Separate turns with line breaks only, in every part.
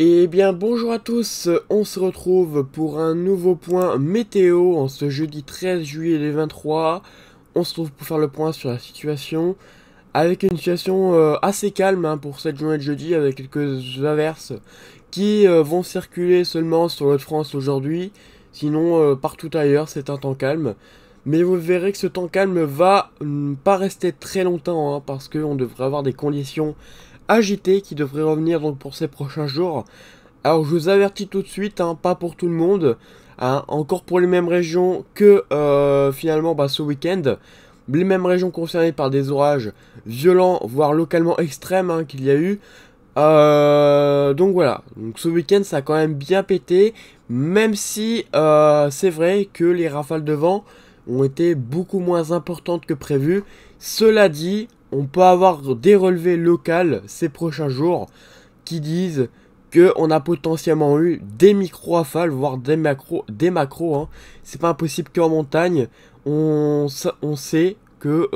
Eh bien bonjour à tous, on se retrouve pour un nouveau point météo en ce jeudi 13 juillet 2023. On se retrouve pour faire le point sur la situation, avec une situation assez calme pour cette journée de jeudi, avec quelques averses qui vont circuler seulement sur le France aujourd'hui. Sinon partout ailleurs c'est un temps calme. Mais vous verrez que ce temps calme va pas rester très longtemps, parce qu'on devrait avoir des conditions agitées qui devraient revenir donc pour ces prochains jours. Alors je vous avertis tout de suite, pas pour tout le monde, encore pour les mêmes régions que finalement ce week-end. Les mêmes régions concernées par des orages violents, voire localement extrêmes qu'il y a eu. Donc voilà, donc ce week-end ça a quand même bien pété, même si c'est vrai que les rafales de vent ont été beaucoup moins importantes que prévu. Cela dit, on peut avoir des relevés locales ces prochains jours qui disent qu'on a potentiellement eu des micro-rafales, voire des macros. C'est pas impossible qu'en montagne, on sait que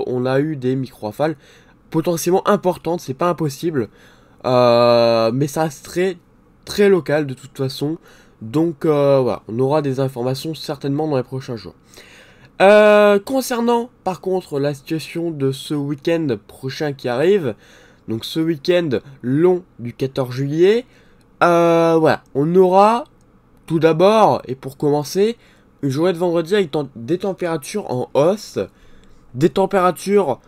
on a eu des micro-rafales potentiellement importantes, c'est pas impossible. Mais ça reste très local de toute façon. Donc voilà, on aura des informations certainement dans les prochains jours. Concernant par contre la situation de ce week-end prochain qui arrive, donc ce week-end long du 14 juillet, voilà, on aura tout d'abord, et pour commencer, une journée de vendredi avec des températures en hausse, des températures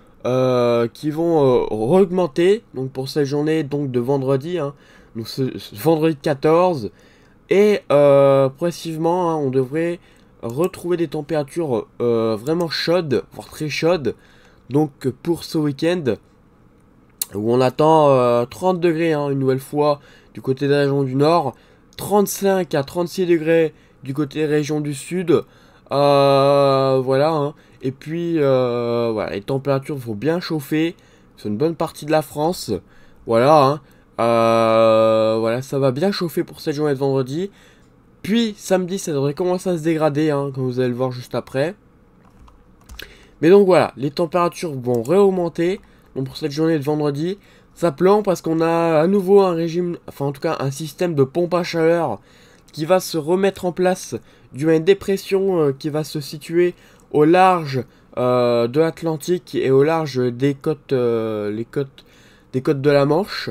qui vont augmenter, donc pour cette journée donc de vendredi, donc ce vendredi 14, et progressivement, on devrait retrouver des températures vraiment chaudes, voire très chaudes, donc pour ce week-end, où on attend 30 degrés une nouvelle fois du côté des régions du nord, 35 à 36 degrés du côté des régions du sud, voilà, et puis voilà, les températures vont bien chauffer sur une bonne partie de la France, voilà, voilà, ça va bien chauffer pour cette journée de vendredi, puis samedi ça devrait commencer à se dégrader, comme vous allez le voir juste après, mais donc voilà, les températures vont réaugmenter. Donc pour cette journée de vendredi, ça plombe parce qu'on a à nouveau un régime, enfin en tout cas un système de pompe à chaleur qui va se remettre en place dû à une dépression qui va se situer au large de l'Atlantique et au large des côtes, des côtes de la Manche.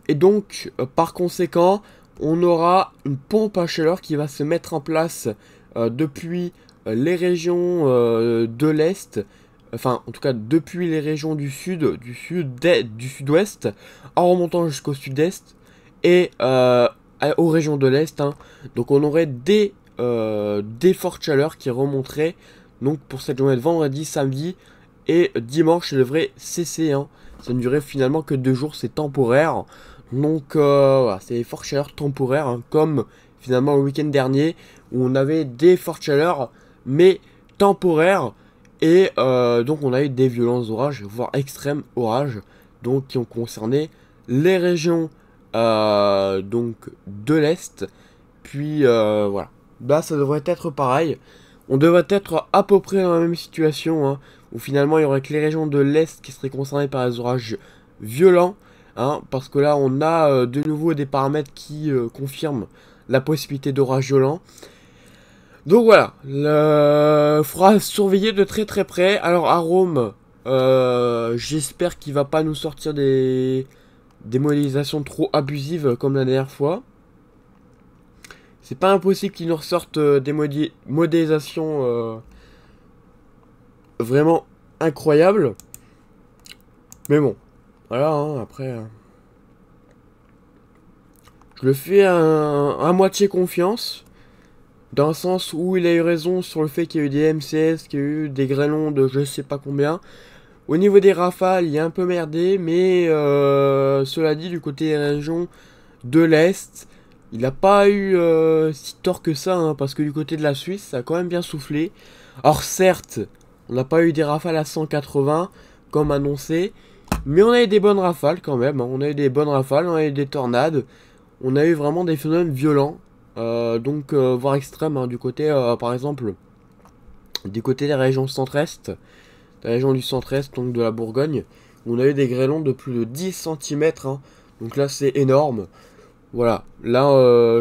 Et donc par conséquent, on aura une pompe à chaleur qui va se mettre en place depuis les régions de l'Est, enfin en tout cas depuis les régions du sud, du sud-ouest, en remontant jusqu'au sud-est, et aux régions de l'Est. Donc on aurait des fortes chaleurs qui remonteraient donc pour cette journée de vendredi, samedi et dimanche, ça devrait cesser. Ça ne durait finalement que 2 jours, c'est temporaire. Donc voilà, c'est des fortes chaleurs temporaires, comme finalement le week-end dernier où on avait des fortes chaleurs mais temporaires. Et donc on a eu des violents orages, voire extrêmes orages, donc qui ont concerné les régions donc de l'Est. Puis voilà, là ça devrait être pareil. On devrait être à peu près dans la même situation, où finalement il y aurait que les régions de l'Est qui seraient concernées par les orages violents, parce que là on a de nouveau des paramètres qui confirment la possibilité d'orages violents. Donc voilà, il faudra surveiller de très près. Alors à Rome, j'espère qu'il va pas nous sortir des modélisations trop abusives comme la dernière fois. C'est pas impossible qu'il nous ressorte des modélisations vraiment incroyables. Mais bon, voilà, après... je le fais à moitié confiance. Dans le sens où il a eu raison sur le fait qu'il y a eu des MCS, qu'il y a eu des grêlons de je sais pas combien. Au niveau des rafales, il est un peu merdé, mais cela dit, du côté des régions de l'Est, il n'a pas eu si tort que ça, parce que du côté de la Suisse, ça a quand même bien soufflé. Or certes, on n'a pas eu des rafales à 180, comme annoncé, mais on a eu des bonnes rafales quand même. On a eu des bonnes rafales, on a eu des tornades, on a eu vraiment des phénomènes violents. Donc voire extrême, du côté par exemple du côté des régions centre-est, des régions du centre-est, donc de la Bourgogne, où on a eu des grêlons de plus de 10 cm, donc là c'est énorme. Voilà, là,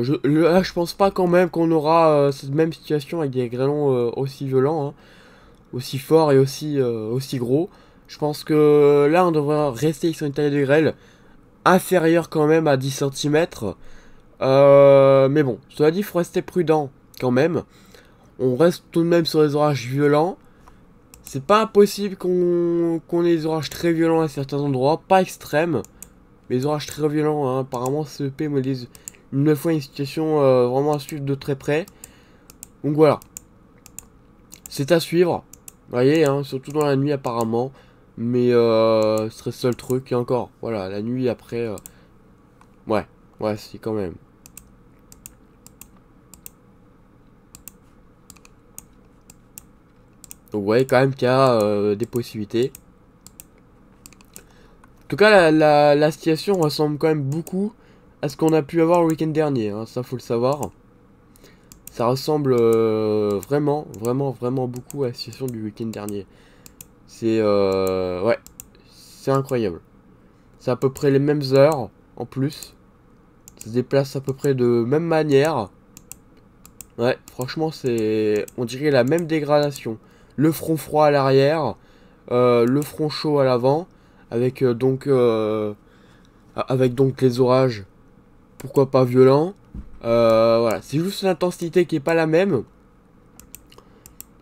je pense pas quand même qu'on aura cette même situation avec des grêlons aussi violents, hein, aussi forts et aussi gros. Je pense que là, on devrait rester sur une taille de grêle inférieure quand même à 10 centimètres. Mais bon, cela dit, il faut rester prudent quand même. On reste tout de même sur les orages violents. C'est pas impossible qu'on ait des orages très violents à certains endroits, pas extrêmes. Mais des orages très violents, hein. Apparemment, CEP me disent une nouvelle fois une situation vraiment à suivre de très près. Donc voilà, c'est à suivre. Vous voyez, hein, surtout dans la nuit apparemment. Mais ce serait le seul truc. Et encore, voilà, la nuit après... ouais, ouais, c'est quand même. Donc vous voyez quand même qu'il y a des possibilités. En tout cas, la situation ressemble quand même beaucoup à ce qu'on a pu avoir le week-end dernier. Hein, ça, faut le savoir. Ça ressemble vraiment, vraiment, vraiment beaucoup à la situation du week-end dernier. C'est... ouais, c'est incroyable. C'est à peu près les mêmes heures, en plus. Ça se déplace à peu près de même manière. Ouais, franchement, c'est... on dirait la même dégradation. Le front froid à l'arrière, le front chaud à l'avant, avec donc les orages, pourquoi pas violents. Voilà, c'est juste l'intensité qui est pas la même.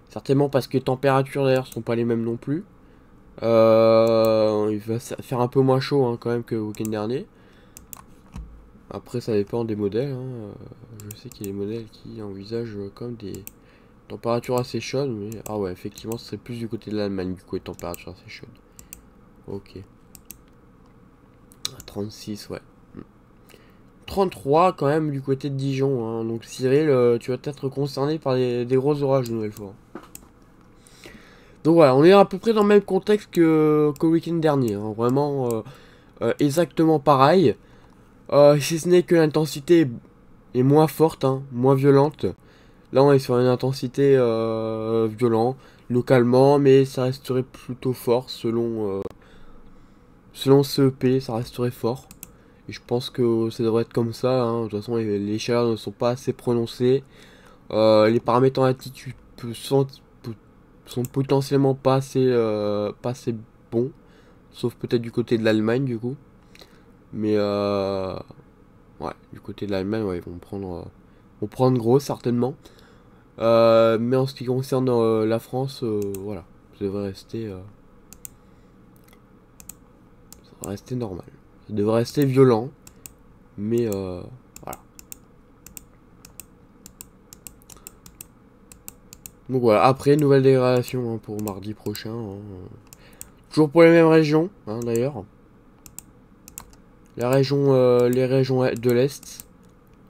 Certainement parce que les températures d'ailleurs sont pas les mêmes non plus. Il va faire un peu moins chaud hein, quand même que le week-end dernier. Après ça dépend des modèles. Hein. Je sais qu'il y a des modèles qui envisagent comme des températures assez chaudes. Mais... ah ouais, effectivement ce serait plus du côté de l'Allemagne du coup les températures assez chaudes. Ok. 36 ouais. 33 quand même du côté de Dijon. Hein. Donc Cyril, tu vas être concerné par des gros orages une nouvelle fois. Donc voilà, on est à peu près dans le même contexte qu'au week-end dernier. Hein. Vraiment exactement pareil. Si ce n'est que l'intensité est moins forte, hein, moins violente. Là on est sur une intensité violente, localement, mais ça resterait plutôt fort selon CEP, ça resterait fort. Et je pense que ça devrait être comme ça. Hein. De toute façon, les chaleurs ne sont pas assez prononcées. Les paramètres en altitude sont potentiellement pas assez bons. Sauf peut-être du côté de l'Allemagne, du coup. Mais ouais, du côté de l'Allemagne, ouais, vont prendre gros, certainement. Mais en ce qui concerne la France, voilà. Ça devrait rester normal. Ça devrait rester violent. Mais voilà. Donc voilà, après, nouvelle dégradation hein, pour mardi prochain. Hein. Toujours pour les mêmes régions, hein, d'ailleurs. Les régions de l'Est,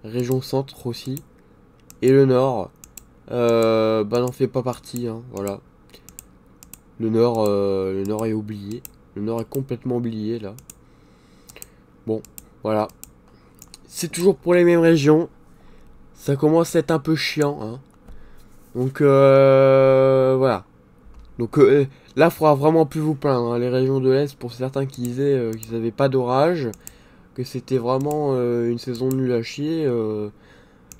région centre aussi, et le Nord, bah n'en fait pas partie, hein, voilà. Le Nord est oublié. Le Nord est complètement oublié, là. Bon, voilà. C'est toujours pour les mêmes régions. Ça commence à être un peu chiant, hein. Donc, voilà. Donc, là, il faudra vraiment plus vous plaindre. Hein. Les régions de l'Est, pour certains qui disaient qu'ils n'avaient pas d'orage, que c'était vraiment une saison nulle à chier.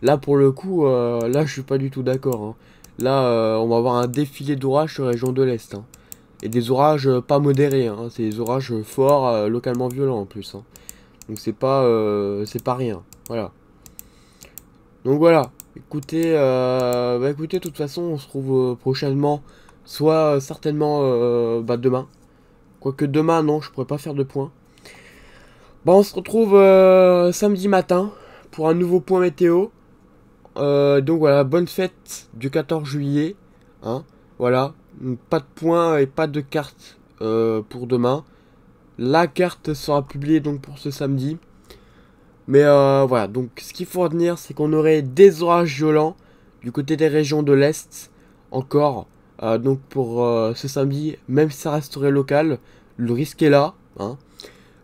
Là, pour le coup, là, je suis pas du tout d'accord. Hein. Là, on va avoir un défilé d'orages sur la région de l'Est. Hein. Et des orages pas modérés. Hein. C'est des orages forts, localement violents en plus. Hein. Donc c'est pas rien. Voilà. Donc voilà. Écoutez, écoutez, de toute façon, on se retrouve prochainement. Soit certainement demain. Quoique demain, non, je pourrais pas faire de point. Bon, on se retrouve samedi matin pour un nouveau point météo. Donc voilà, bonne fête du 14 juillet. Hein, voilà, donc, pas de point et pas de carte pour demain. La carte sera publiée donc pour ce samedi. Mais voilà, donc ce qu'il faut retenir, c'est qu'on aurait des orages violents du côté des régions de l'Est encore. Donc pour ce samedi, même si ça resterait local, le risque est là. Hein.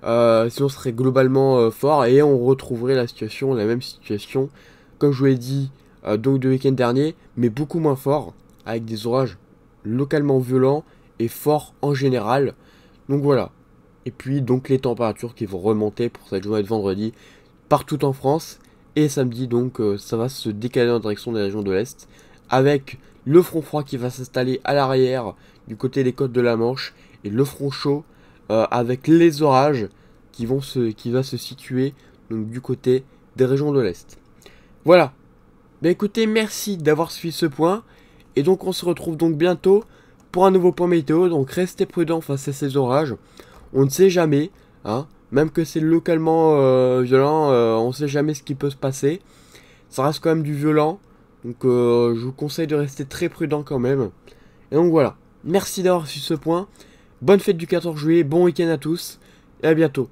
Sinon, ce serait globalement fort et on retrouverait la même situation, comme je vous l'ai dit, donc de week-end dernier, mais beaucoup moins fort, avec des orages localement violents et forts en général. Donc voilà. Et puis donc les températures qui vont remonter pour cette journée de vendredi, partout en France. Et samedi, donc, ça va se décaler en direction des régions de l'Est, avec le front froid qui va s'installer à l'arrière du côté des côtes de la Manche, et le front chaud avec les orages qui va se situer donc, du côté des régions de l'Est. Voilà. Ben écoutez, merci d'avoir suivi ce point. Et donc on se retrouve donc bientôt pour un nouveau point météo. Donc restez prudents face à ces orages. On ne sait jamais, hein, même que c'est localement violent, on ne sait jamais ce qui peut se passer. Ça reste quand même du violent. Donc je vous conseille de rester très prudent quand même. Et donc voilà. Merci d'avoir suivi ce point. Bonne fête du 14 juillet, bon week-end à tous. Et à bientôt.